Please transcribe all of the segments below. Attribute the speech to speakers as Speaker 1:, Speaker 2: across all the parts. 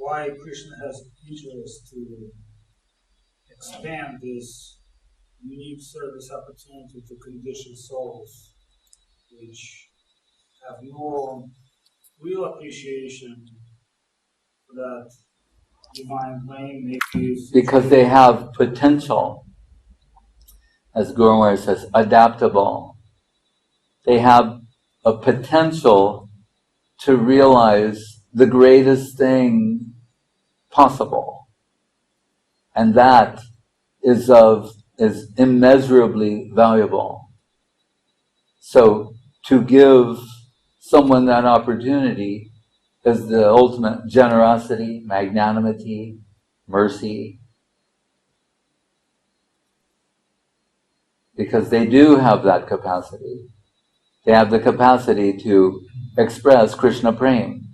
Speaker 1: why Krishna has interest to expand this unique service opportunity to conditioned souls, which have no real appreciation for that divine flame.
Speaker 2: Because they have potential, as Guru Maharaj says, adaptable. They have a potential to realize the greatest thing possible. And that is immeasurably valuable. So to give someone that opportunity is the ultimate generosity, magnanimity, mercy. Because they do have that capacity. They have the capacity to express Krishna Prem,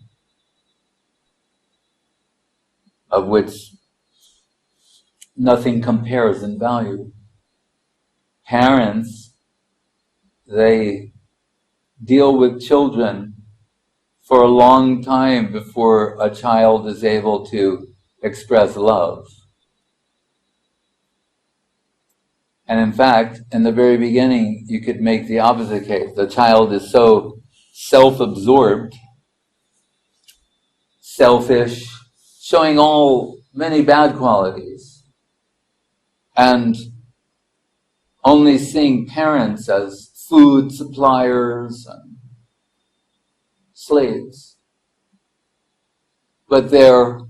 Speaker 2: of which nothing compares in value. Parents, they deal with children for a long time before a child is able to express love. And in fact, in the very beginning, you could make the opposite case. The child is so self-absorbed, selfish, showing many bad qualities, and only seeing parents as food suppliers and slaves. But they're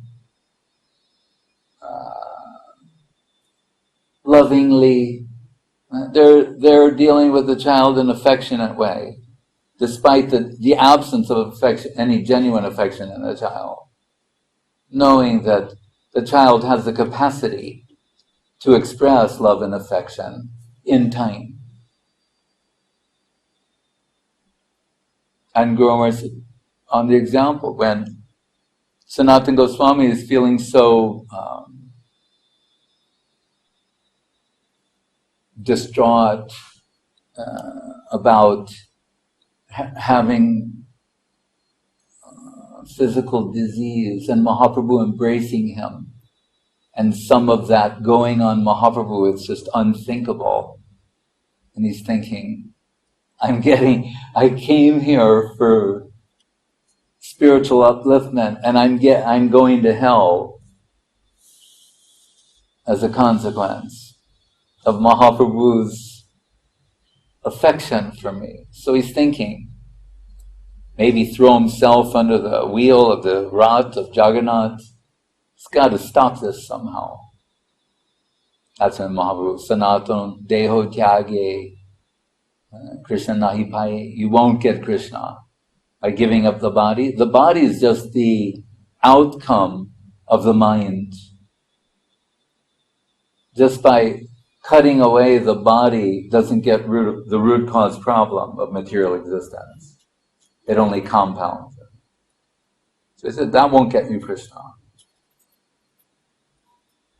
Speaker 2: lovingly, they're dealing with the child in an affectionate way, despite the absence of affection, any genuine affection in the child, knowing that the child has the capacity to express love and affection in time. And Guru Maharaj said, on the example, when Sanatana Goswami is feeling so distraught about having physical disease, and Mahaprabhu embracing him, and some of that going on Mahaprabhu, it's just unthinkable. And he's thinking, I came here for spiritual upliftment, and I'm going to hell as a consequence of Mahaprabhu's affection for me. So he's thinking, maybe throw himself under the wheel of the Rath of Jagannath. He's got to stop this somehow. That's when Mahaprabhu, Sanatana Deho Tyage, Krishna Nahi Paye. You won't get Krishna by giving up the body. The body is just the outcome of the mind. Just by cutting away the body doesn't get the root cause problem of material existence. It only compounds it. So he said, that won't get you Krishna.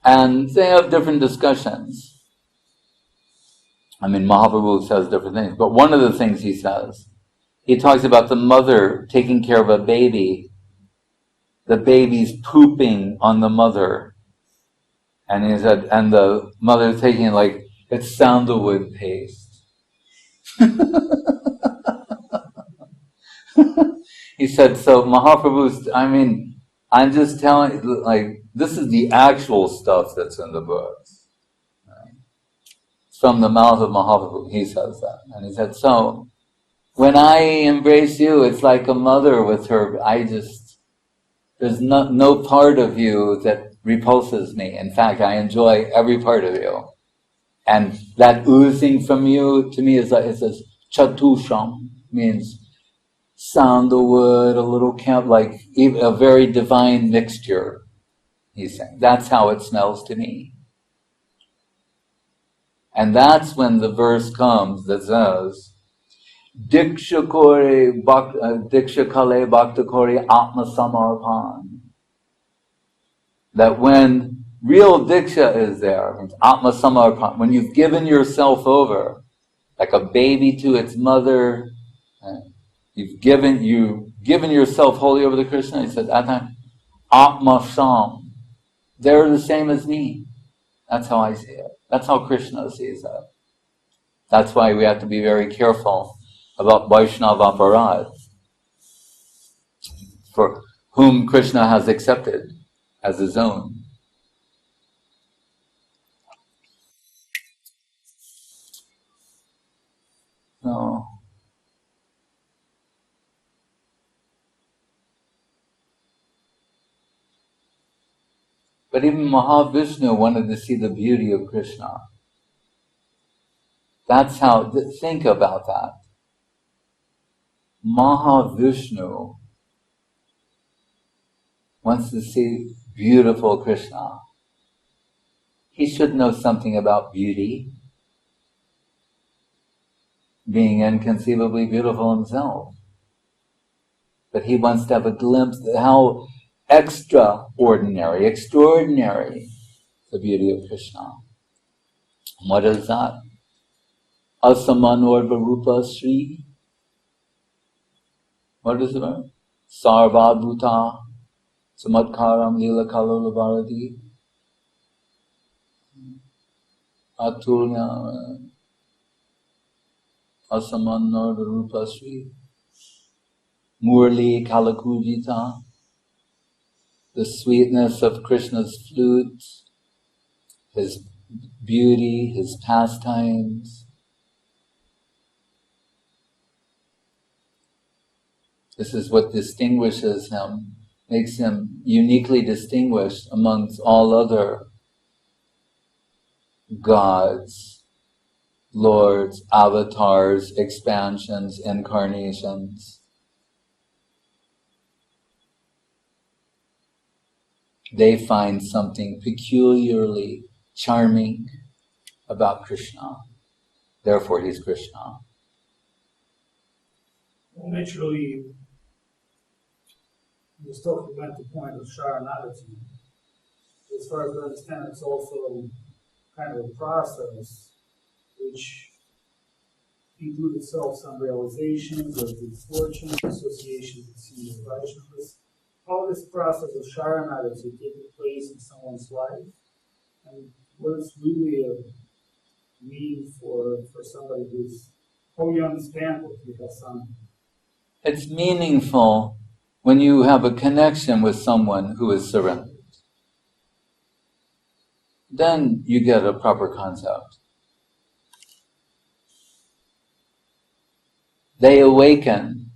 Speaker 2: And they have different discussions. I mean, Mahaprabhu says different things, but one of the things he says, he talks about the mother taking care of a baby, the baby's pooping on the mother. And he said, and the mother taking it like it's sandalwood paste. He said, so Mahaprabhu's, I'm just telling, like, this is the actual stuff that's in the books. Right? It's from the mouth of Mahaprabhu, he says that. And he said, so, when I embrace you, it's like a mother with her, there's no part of you that repulses me. In fact, I enjoy every part of you. And that oozing from you, to me, it says, chatusham, means sandalwood, a little like a very divine mixture, he's saying. That's how it smells to me. And that's when the verse comes that says, Diksha kale bhakta kore atma samarpan. That when real diksha is there, means atma samarpan, when you've given yourself over, like a baby to its mother, you've given yourself wholly over to Krishna. He said, at that time, Atma Sam. They're the same as me. That's how I see it. That's how Krishna sees it. That's why we have to be very careful about Vaishnava Aparad, for whom Krishna has accepted as his own. No. But even Mahavishnu wanted to see the beauty of Krishna. That's how, think about that. Mahavishnu wants to see beautiful Krishna. He should know something about beauty, being inconceivably beautiful himself. But he wants to have a glimpse of how extraordinary the beauty of Krishna. What is that? Asamanor Varupa Sri. What is it? Sarvabhuta Samadkaram Lila Kalula Bharati Atulya Asamanor Varupa Sri Murli Kalakujita. The sweetness of Krishna's flute, his beauty, his pastimes. This is what distinguishes him, makes him uniquely distinguished amongst all other gods, lords, avatars, expansions, incarnations. They find something peculiarly charming about Krishna. Therefore, he's Krishna.
Speaker 1: Well, naturally, you still went to the point of Sharanagati. As far as I understand, it's also kind of a process which includes itself some realizations of good fortune, association with senior Vaishnavas. How this process of Sharanagati taking place in someone's life, and what it's really mean for somebody who's, how you understand what you have some.
Speaker 2: It's meaningful when you have a connection with someone who is surrendered. Then you get a proper concept. They awaken.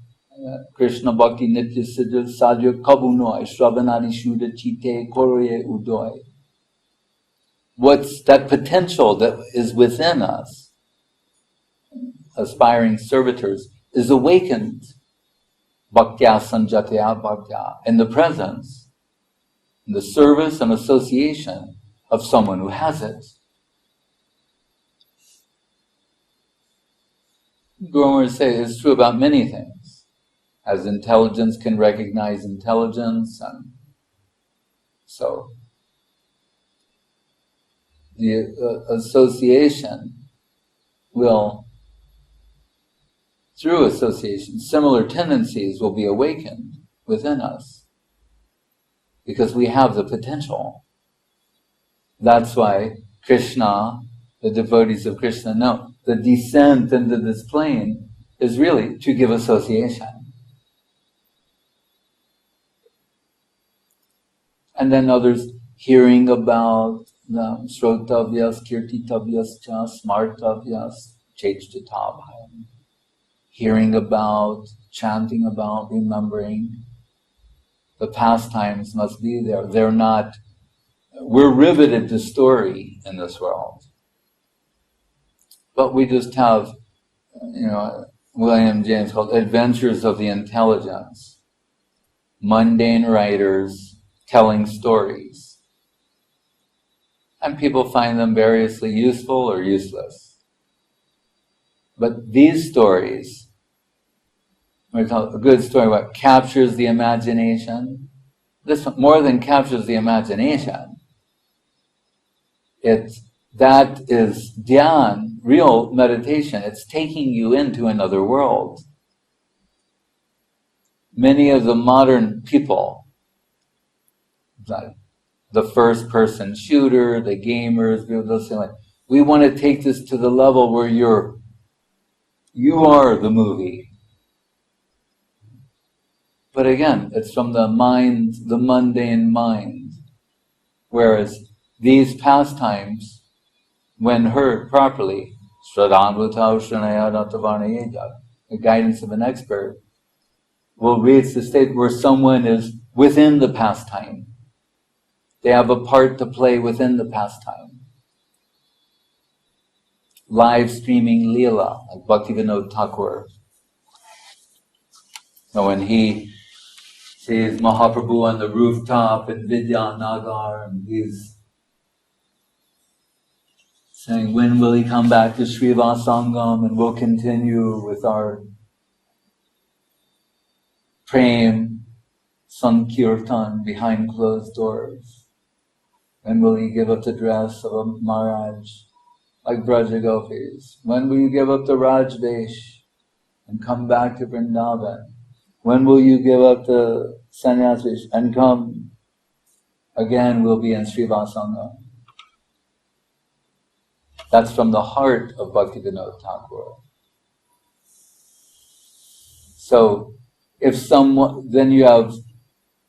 Speaker 2: Krishna Bhakti Nitya Siddha Sadhya Kabunoi Shravanadi Shuddha Chite Koroye Udoy. What's that potential that is within us, aspiring servitors, is awakened. Bhaktya Sanjatya Bhaktya, in the presence, in the service and association of someone who has it. Guru say it's true about many things. As intelligence can recognize intelligence, and so the association will, through association, similar tendencies will be awakened within us because we have the potential. That's why Krishna, the devotees of Krishna know the descent into this plane is really to give association. And then others hearing about the Shrotavyas, Kirtitavyas, cha, Smartavyas, Chechtatabhayam. Hearing about, chanting about, remembering. The pastimes must be there. They're not, we're riveted to story in this world. But we just have, William James called adventures of the intelligence. Mundane writers telling stories. And people find them variously useful or useless. But these stories, we call a good story, what captures the imagination. This one, more than captures the imagination, that is dhyan, real meditation. It's taking you into another world. Many of the modern people like the first person shooter, the gamers, those things. Like, we want to take this to the level where you are the movie. But again, it's from the mind, the mundane mind. Whereas these pastimes, when heard properly, the guidance of an expert, will reach the state where someone is within the pastime. They have a part to play within the pastime. Live streaming Leela, like Bhaktivinoda Thakur. So when he sees Mahaprabhu on the rooftop in Vidyanagar, and he's saying, when will he come back to Srivasangam, and we'll continue with our prem sankirtan behind closed doors. When will he give up the dress of a Maharaj, like Braja Gopis? When will you give up the Rajvesh and come back to Vrindavan? When will you give up the sannyas vesh and come again? We'll be in Srivasangam. That's from the heart of Bhaktivinoda Thakur. So, if someone, then you have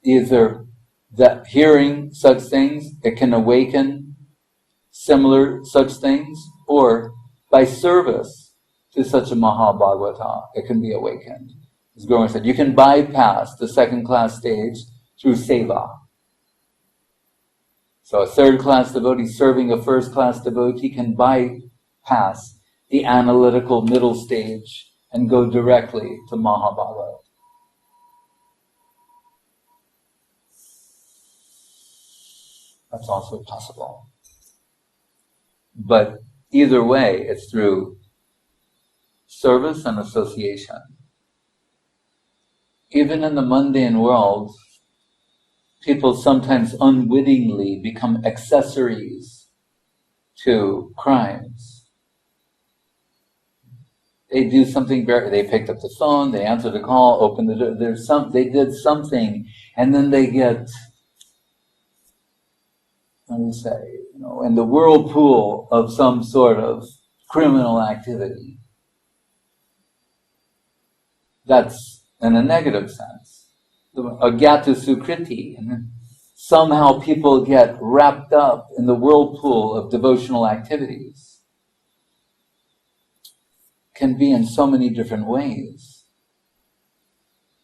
Speaker 2: either that hearing such things, it can awaken similar such things, or by service to such a Mahabhagavata, it can be awakened. As Guru said, you can bypass the second class stage through seva. So a third class devotee serving a first class devotee can bypass the analytical middle stage and go directly to Mahabhagavata. That's also possible. But either way, it's through service and association. Even in the mundane world, people sometimes unwittingly become accessories to crimes. They do something they picked up the phone, they answered the call, opened the door, they did something, and then they get, in the whirlpool of some sort of criminal activity. That's in a negative sense. Agyata sukriti. Somehow people get wrapped up in the whirlpool of devotional activities. Can be in so many different ways.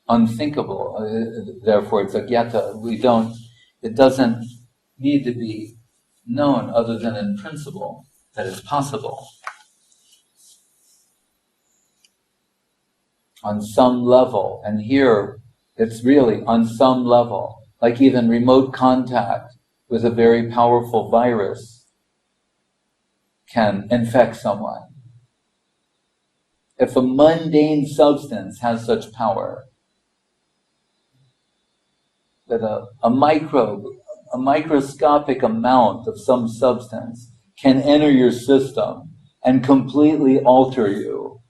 Speaker 2: Unthinkable. Therefore it's agyata. It doesn't need to be known other than in principle that it's possible. On some level, and here it's really on some level, like even remote contact with a very powerful virus can infect someone. If a mundane substance has such power, that a microscopic amount of some substance can enter your system and completely alter you,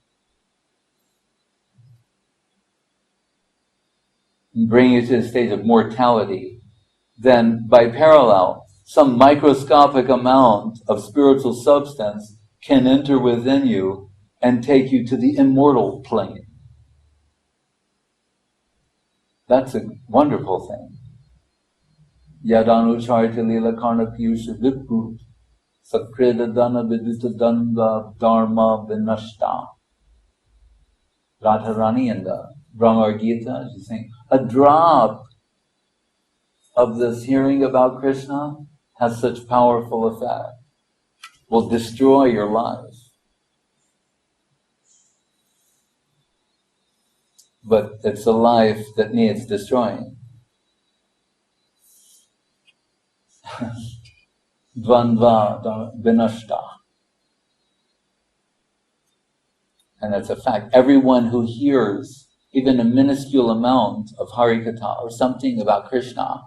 Speaker 2: and bring you to the stage of mortality, then by parallel, some microscopic amount of spiritual substance can enter within you and take you to the immortal plane. That's a wonderful thing. Yadanucharita lila karna piyusha vippu sakreda dana vidita danda dharma vinashta. Radharani in the Brahma Gita, she's saying, a drop of this hearing about Krishna has such powerful effect, will destroy your life. But it's a life that needs destroying. Dvandva vinashta. And that's a fact. Everyone who hears even a minuscule amount of Harikatha or something about Krishna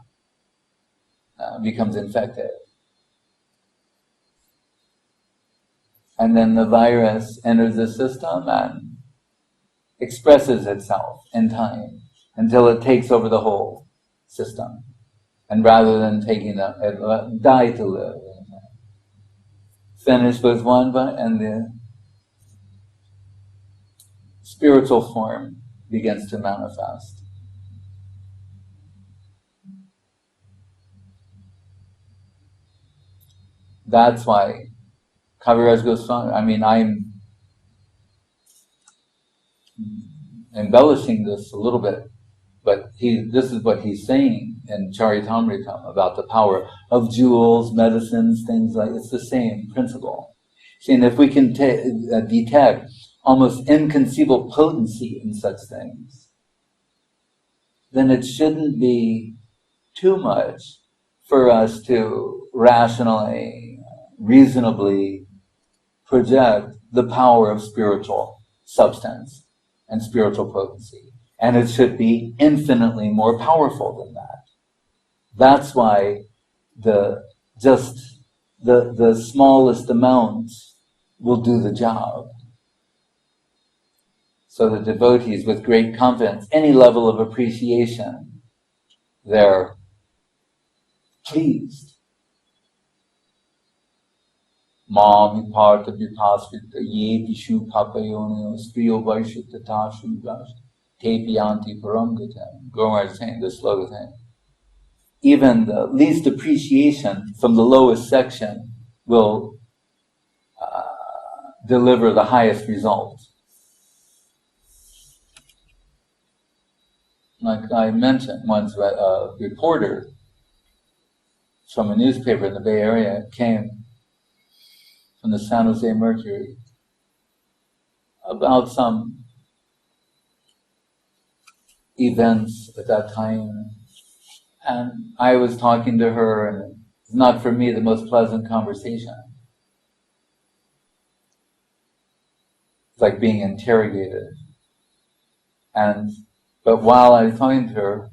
Speaker 2: becomes infected. And then the virus enters the system and expresses itself in time until it takes over the whole system. And rather than taking the die to live, finish with one, and the spiritual form begins to manifest. That's why Kaviraj Goswami, I'm embellishing this a little bit, but this is what he's saying in Charitamrita about the power of jewels, medicines, things like, it's the same principle. And if we can detect almost inconceivable potency in such things, then it shouldn't be too much for us to rationally, reasonably project the power of spiritual substance and spiritual potency. And it should be infinitely more powerful than that. That's why the smallest amounts will do the job. So the devotees, with great confidence, any level of appreciation, they're pleased. Mami parta vipasvita ye pishu papayonio striyo vaishita tashu vash tepi anti paramgatam. Gomar is saying this sloga thing. Even the least appreciation from the lowest section will deliver the highest result. Like I mentioned once, a reporter from a newspaper in the Bay Area came from the San Jose Mercury about some events at that time. And I was talking to her, and it's not for me the most pleasant conversation. It's like being interrogated. But while I was talking to her,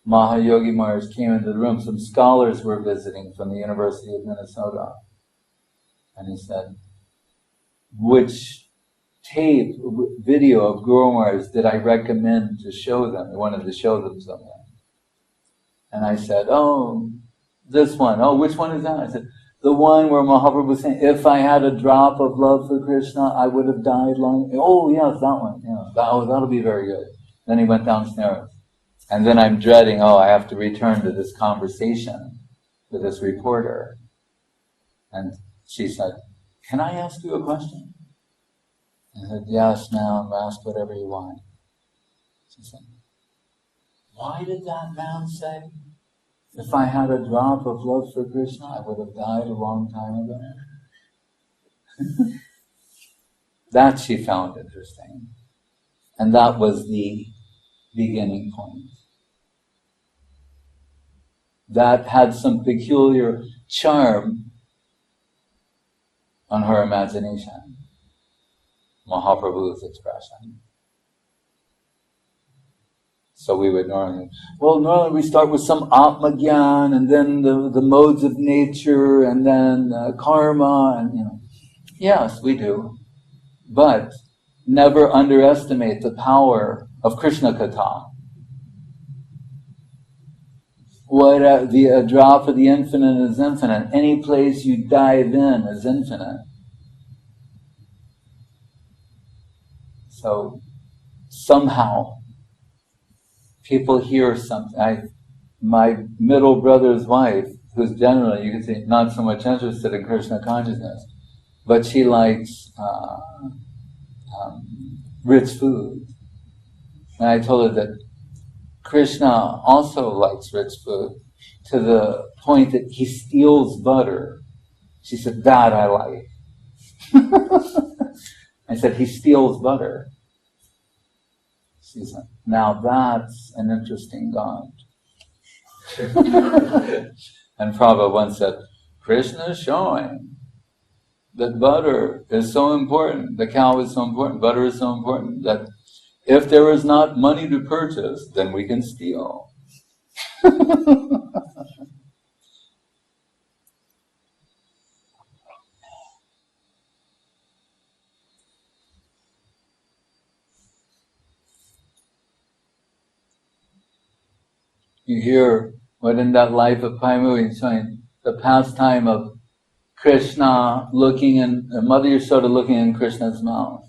Speaker 2: Mahayogi Maharaj came into the room. Some scholars were visiting from the University of Minnesota. And he said, which video of Guru Maharaj did I recommend to show them? He wanted to show them something. And I said, oh, this one. Oh, which one is that? I said, the one where Mahaprabhu was saying, if I had a drop of love for Krishna, I would have died long. Oh, yes, that one. Yeah, that'll be very good. Then he went downstairs. And then I'm dreading, I have to return to this conversation with this reporter. And she said, can I ask you a question? I said, yes, ma'am, ask whatever you want. She said, why did that man say, if I had a drop of love for Krishna, I would have died a long time ago? That she found interesting. And that was the beginning point. That had some peculiar charm on her imagination. Mahaprabhu's expression. So we would normally we start with some Atmagyan, and then the modes of nature, and then karma, and yes, we do. But never underestimate the power of Krishna Katha. A drop of the infinite is infinite. Any place you dive in is infinite. So somehow people hear something. My middle brother's wife, who's generally, you can say, not so much interested in Krishna consciousness, but she likes rich food. And I told her that Krishna also likes rich food, to the point that he steals butter. She said, that I like. I said, he steals butter. She said, now that's an interesting God. And Prabhupada once said, Krishna is showing that butter is so important, the cow is so important, butter is so important, that if there is not money to purchase, then we can steal. You hear But in that life of Paimu, he's showing the pastime of Krishna looking in, Mother Yashoda looking in Krishna's mouth.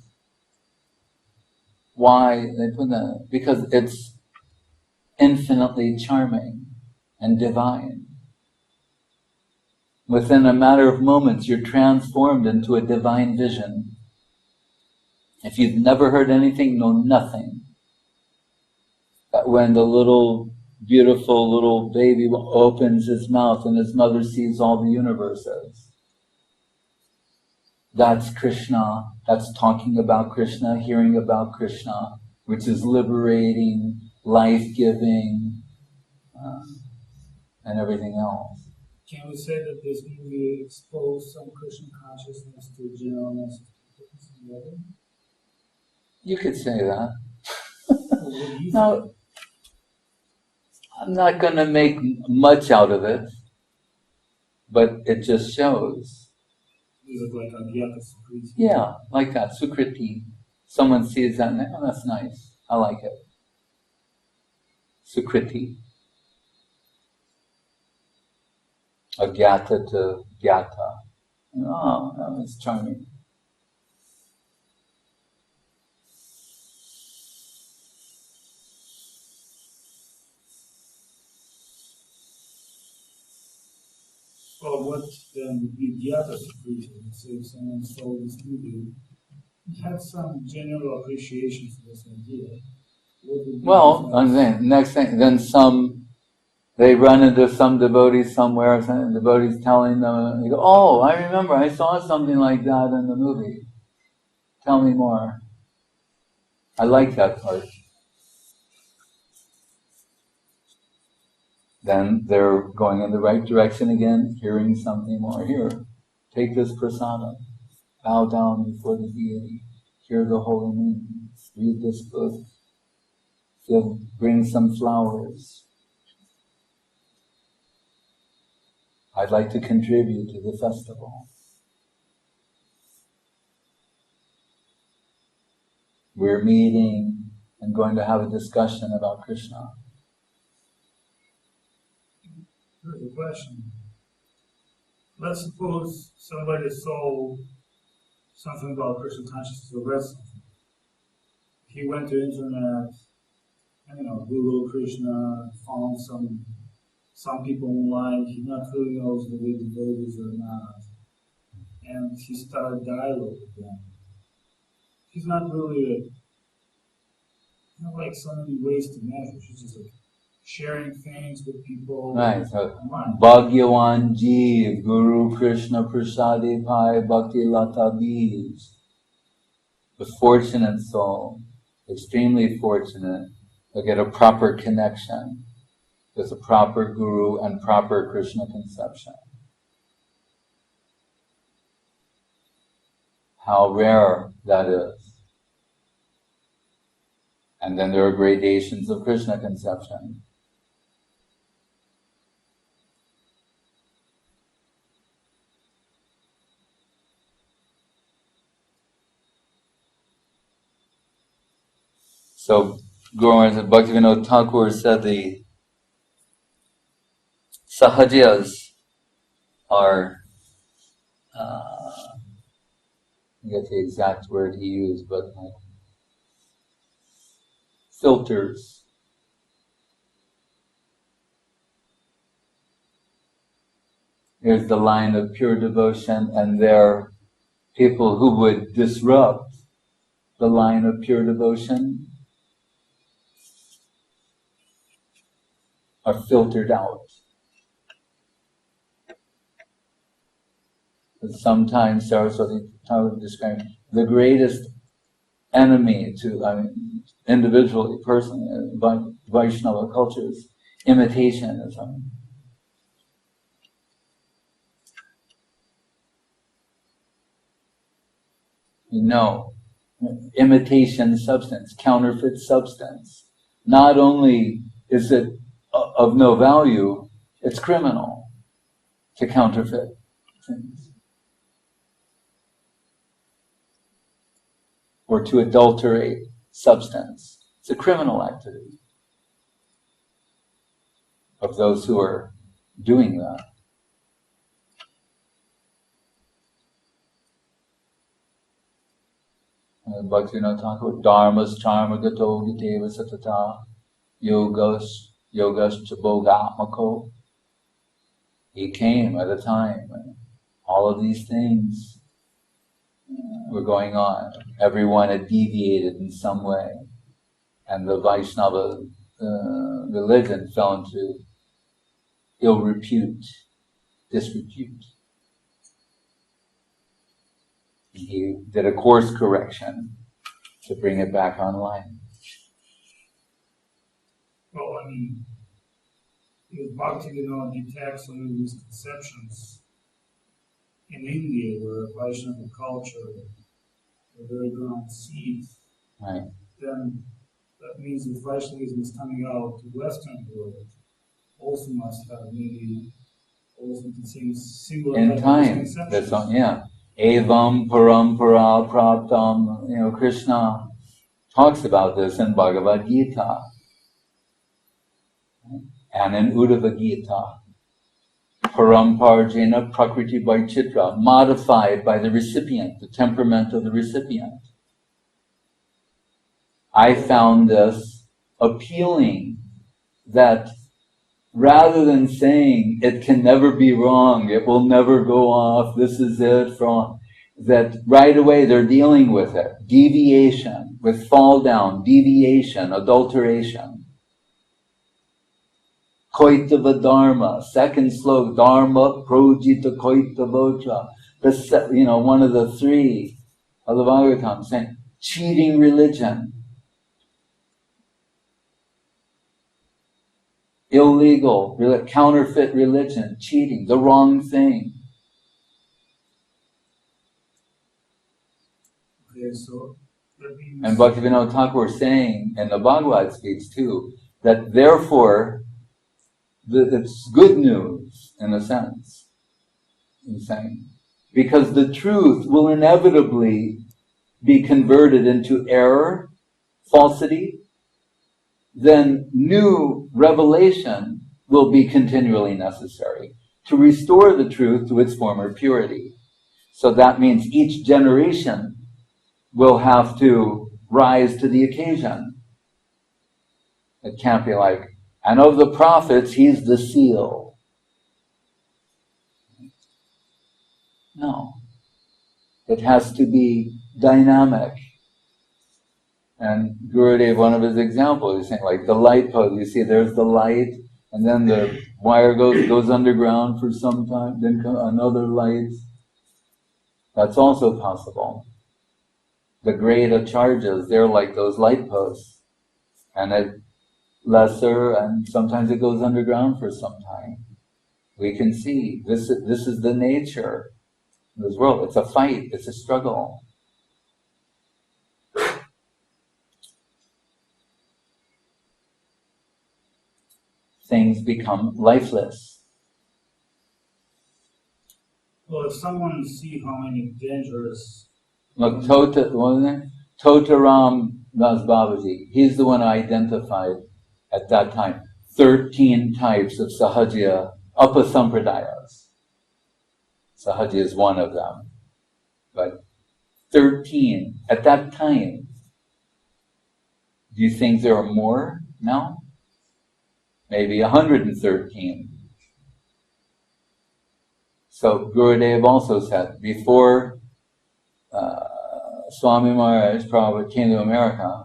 Speaker 2: Why they put that? Because it's infinitely charming and divine. Within a matter of moments, you're transformed into a divine vision. If you've never heard anything, know nothing. That when the little, beautiful little baby opens his mouth and his mother sees all the universes, that's Krishna. That's talking about Krishna, hearing about Krishna, which is liberating, life-giving, and everything else.
Speaker 1: Can we say that this movie exposed some Krishna consciousness to general message?
Speaker 2: You could say that.
Speaker 1: What do you
Speaker 2: Now, I'm not going to make much out of it, but it just shows.
Speaker 1: Is it like Agyata Sukriti?
Speaker 2: Yeah, like that, Sukriti. Someone sees that and oh, that's nice. I like it. Sukriti. Agyata to Gyata. Oh, that was charming.
Speaker 1: Well, what then would be Agyata Sukriti? So if someone saw this movie, had some general appreciation for this idea.
Speaker 2: Well, and then next thing, then they run into some devotees somewhere, some devotees telling them, and they go, oh, I remember, I saw something like that in the movie. Tell me more. I like that part. Then they're going in the right direction again, hearing something more. Here, take this prasadam, bow down before the deity, hear the holy name, read this book, bring some flowers. I'd like to contribute to the festival. We're meeting and going to have a discussion about Krishna.
Speaker 1: Here's a question. Let's suppose somebody saw something about Krishna consciousness or read something. He went to internet, Google Krishna, found some people online, he not really knows whether they're devotees or not. And he started dialogue with them. He's not really like so many ways to measure. He's just like sharing things with people.
Speaker 2: Right. So, Bhagyavan Jeev, Guru Krishna Prasadi Pai Bhakti Lata Bij. The fortunate soul, extremely fortunate, will get a proper connection with a proper Guru and proper Krishna conception. How rare that is. And then there are gradations of Krishna conception. So, Guru Maharaj Bhaktivinoda Thakur said the Sahajas are, I forget the exact word he used, but filters. Here's the line of pure devotion, and there people who would disrupt the line of pure devotion are filtered out. But sometimes Saraswati Thakur describes the greatest enemy to, individually, personally, Vaishnava cultures, imitationism. Imitation substance, counterfeit substance. Not only is it of no value, it's criminal to counterfeit things. Or to adulterate substance. It's a criminal activity. of those who are doing that. Bhaktivinoda Thakur, Dharmas charma gato giteva satata, yogas chabogatmako. He came at a time when all of these things were going on. Everyone had deviated in some way, and the Vaishnava religion fell into ill repute, disrepute. He did a course correction to bring it back online.
Speaker 1: Well, I mean, with Bhaktivinoda detects some of these misconceptions in India, where Vaishnava culture are very ground seeds,
Speaker 2: Right.
Speaker 1: then that means that Vaishnavism is coming out to Western world also must have maybe also the same similar
Speaker 2: In time, that's all, yeah. Evam parampara praptam, Krishna talks about this in Bhagavad Gita and in Uddhava Gita. Paramparjena prakriti vaicitra, modified by the recipient, the temperament of the recipient. I found this appealing, that rather than saying it can never be wrong, it will never go off, this is it, from that right away they're dealing with it. Deviation, with fall down, deviation, adulteration. Koitava dharma, second slok, dharma projita koitavocha. One of the three of the Bhagavatam saying, cheating religion. Illegal, counterfeit religion, cheating, the wrong thing.
Speaker 1: Okay, so that means...
Speaker 2: And Bhaktivinoda Thakur is saying, and the Bhagavad speaks too, that therefore it's good news in a sense. He's saying, because the truth will inevitably be converted into error, falsity, then new revelation will be continually necessary to restore the truth to its former purity. So that means each generation will have to rise to the occasion. It can't be like, and of the prophets, he's the seal. No. It has to be dynamic. And Gurudev, one of his examples, he's saying like the light post, you see there's the light, and then the wire goes underground for some time, then another light. That's also possible. The great acharyas, they're like those light posts. And it lesser, and sometimes it goes underground for some time. We can see this is the nature of this world. It's a fight, it's a struggle. Things become lifeless.
Speaker 1: Well, if someone sees how many dangerous...
Speaker 2: Look, Totaram Das Babaji, he's the one who identified at that time 13 types of Sahaja Upasampradayas. Sahaja is one of them. But 13 at that time. Do you think there are more now? Maybe 113. So Gurudev also said, before Swami Maharaj Prabhupada came to America,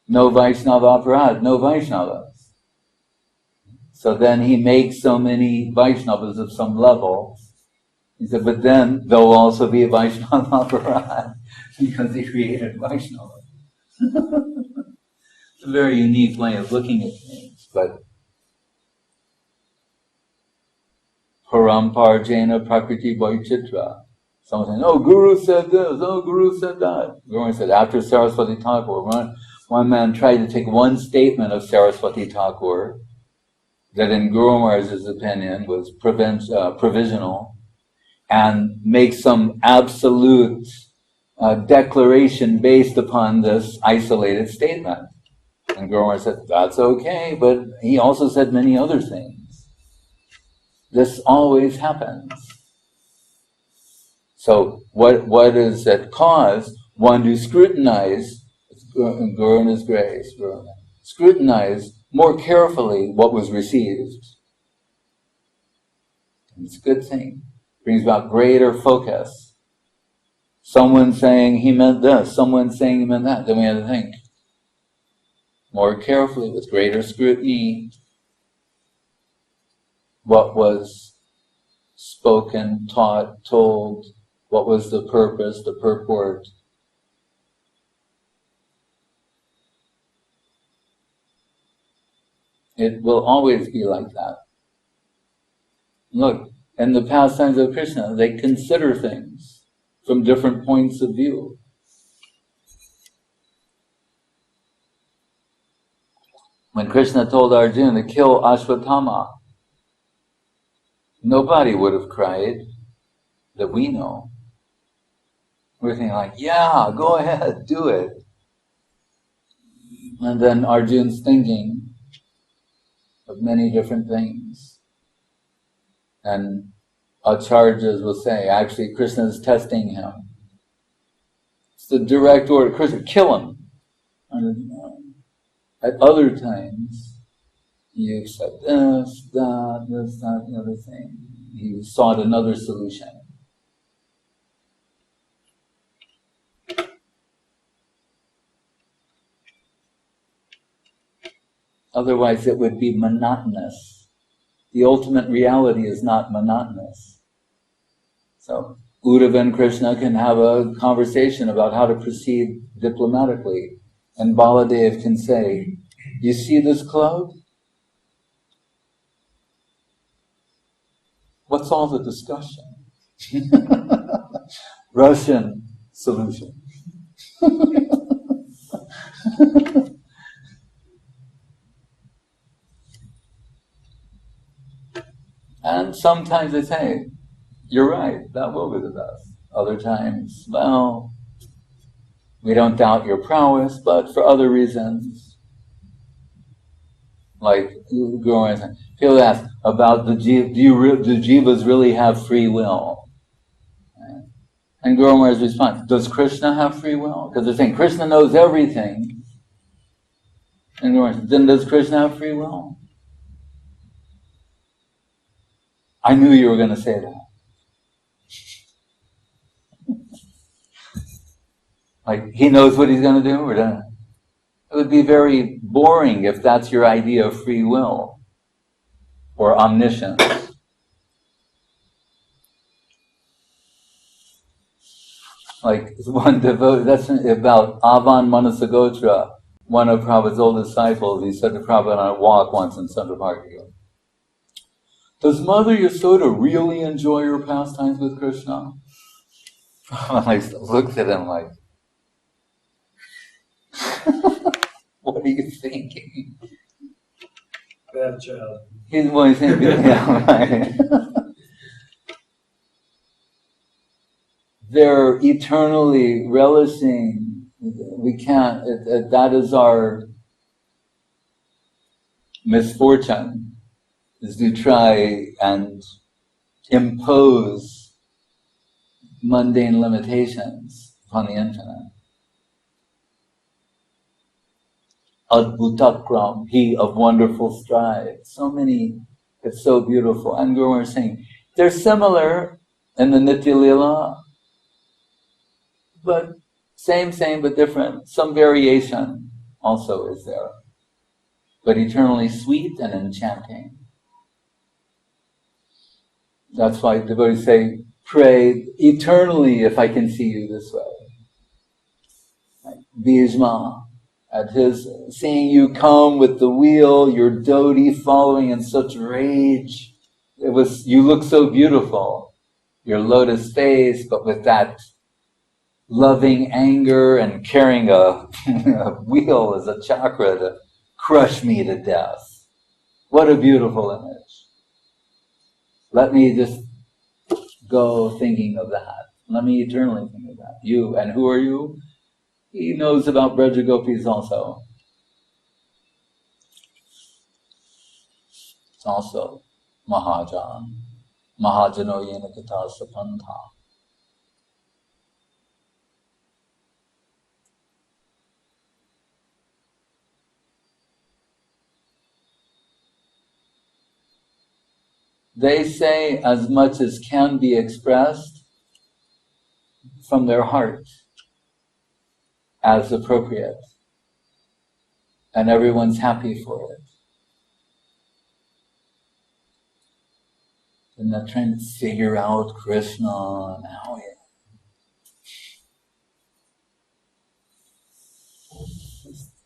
Speaker 2: no Vaishnava aparad, no Vaishnavas. So then he makes so many Vaishnavas of some level. He said, but then there'll also be a Vaishnava aparad because he created Vaishnava. It's a very unique way of looking at things, but Paramparjena Prakriti Vaicitra. Someone saying, oh, Guru said this, oh, Guru said that. Guru said, after Saraswati Thakur, one man tried to take one statement of Saraswati Thakur that in Guru Maharaj's opinion was provisional and make some absolute declaration based upon this isolated statement. And Guru Maharaj said, that's okay, but he also said many other things. This always happens. So what is that cause? One to scrutinize, Guru in His grace, scrutinize more carefully what was received. And it's a good thing. Brings about greater focus. Someone saying he meant this, someone saying he meant that. Then we have to think more carefully, with greater scrutiny, what was spoken, taught, told, what was the purpose, the purport. It will always be like that. Look, in the pastimes of Krishna, they consider things from different points of view. When Krishna told Arjuna to kill Ashwatthama, nobody would have cried that we know. We're thinking like, yeah, go ahead, do it. And then Arjuna's thinking of many different things. And acharyas will say, actually, Krishna is testing him. It's the direct order, Krishna, kill him. And at other times, he said this, that, the other thing. He sought another solution. Otherwise, it would be monotonous. The ultimate reality is not monotonous. So, Uddhava and Krishna can have a conversation about how to proceed diplomatically. And Baladev can say, you see this cloud? What's all the discussion? Russian solution. And sometimes they say, you're right, that will be the best. Other times, well, we don't doubt your prowess, but for other reasons. Like Guru Maharaj said, people ask about the jiva, do jivas really have free will? And Guru Maharaj responds, does Krishna have free will? Because they're saying Krishna knows everything. And Guru Maharaj says, then does Krishna have free will? I knew you were going to say that. Like, he knows what he's going to do, or not? It would be very boring if that's your idea of free will or omniscience. Like one devotee, that's about Avan Manasagotra, one of Prabhupada's old disciples. He said to Prabhupada on a walk once in Central Park, he goes, does Mother Yasoda really enjoy her pastimes with Krishna? I looked at him like, what are you thinking?
Speaker 1: Bad child.
Speaker 2: He's thinking, yeah, right. They're eternally relishing. We can't, that is our misfortune, is to try and impose mundane limitations upon the infinite. Adbhutakram, he of wonderful stride. So many, it's so beautiful. And Guru Maharaj is saying, they're similar in the Nitya Lila, but same but different. Some variation also is there, but eternally sweet and enchanting. That's why devotees say, pray eternally if I can see you this way. Like Bhishma, at his seeing you come with the wheel, your dhoti following in such rage. You look so beautiful. Your lotus face, but with that loving anger and carrying a wheel as a chakra to crush me to death. What a beautiful image. Let me just go thinking of that. Let me eternally think of that. You, and who are you? He knows about Braja Gopis also. also Mahajan. Mahajano yena kata sapanta. They say as much as can be expressed from their heart as appropriate, and everyone's happy for it. They're not trying to figure out Krishna and how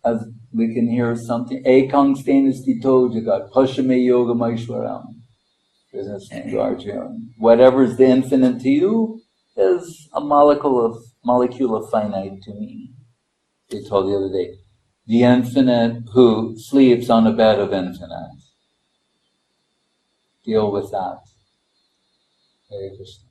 Speaker 2: as we can hear something, Ekang Stenistito Jagat, Pashame Yoga Maishwaram. Krishna is saying to Arjuna, whatever's the infinite to you is a molecule of finite to me. They told the other day, the infinite who sleeps on a bed of infinite. Deal with that. Hare Krishna.